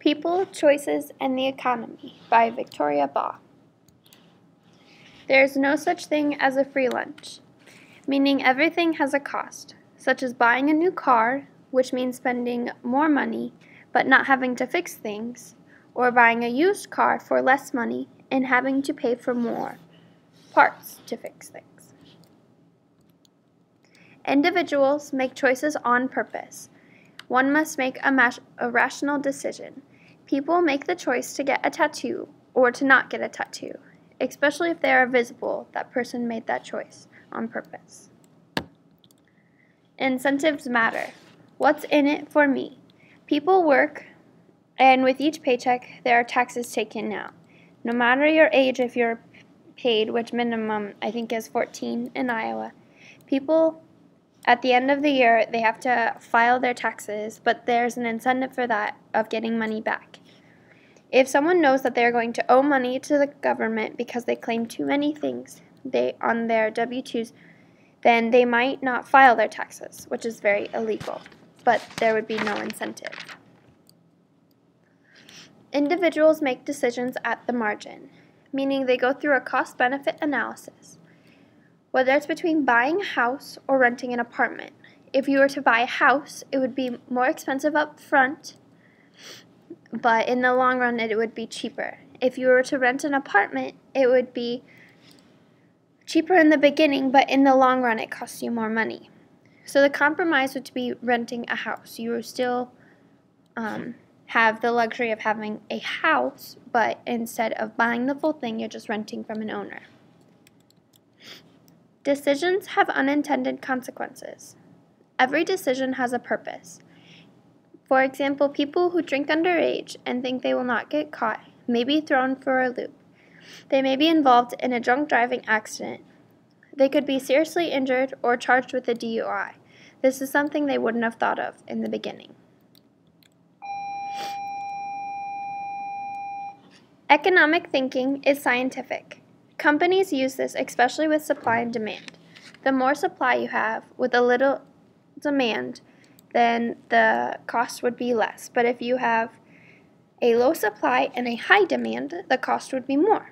People, Choices, and the Economy by Victoria Baugh. There is no such thing as a free lunch, meaning everything has a cost, such as buying a new car, which means spending more money but not having to fix things, or buying a used car for less money and having to pay for more parts to fix things. Individuals make choices on purpose. One must make a rational decision. People make the choice to get a tattoo or to not get a tattoo, especially if they are visible that person made that choice on purpose. Incentives matter. What's in it for me? People work, and with each paycheck, there are taxes taken out. No matter your age, if you're paid, which minimum I think is 14 in Iowa, people at the end of the year, they have to file their taxes, but there's an incentive for that of getting money back. If someone knows that they're going to owe money to the government because they claim too many things on their W-2s, then they might not file their taxes, which is very illegal, but there would be no incentive. Individuals make decisions at the margin, meaning they go through a cost-benefit analysis. Whether it's between buying a house or renting an apartment. If you were to buy a house, it would be more expensive up front, but in the long run, it would be cheaper. If you were to rent an apartment, it would be cheaper in the beginning, but in the long run, it costs you more money. So the compromise would be renting a house. You would still have the luxury of having a house, but instead of buying the full thing, you're just renting from an owner. Decisions have unintended consequences. Every decision has a purpose. For example, people who drink underage and think they will not get caught may be thrown for a loop. They may be involved in a drunk driving accident. They could be seriously injured or charged with a DUI. This is something they wouldn't have thought of in the beginning. Economic thinking is scientific. Companies use this especially with supply and demand. The more supply you have with a little demand, then the cost would be less. But if you have a low supply and a high demand, the cost would be more.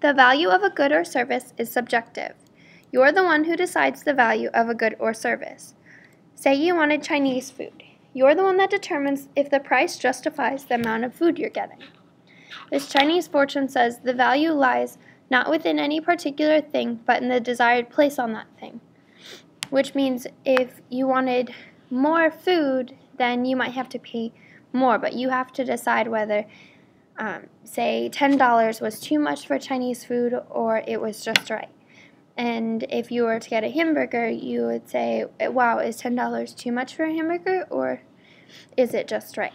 The value of a good or service is subjective. You're the one who decides the value of a good or service. Say you wanted Chinese food. You're the one that determines if the price justifies the amount of food you're getting. This Chinese fortune says the value lies not within any particular thing, but in the desired place on that thing. Which means if you wanted more food, then you might have to pay more, but you have to decide whether, say, $10 was too much for Chinese food or it was just right. And if you were to get a hamburger, you would say, wow, is $10 too much for a hamburger or is it just right?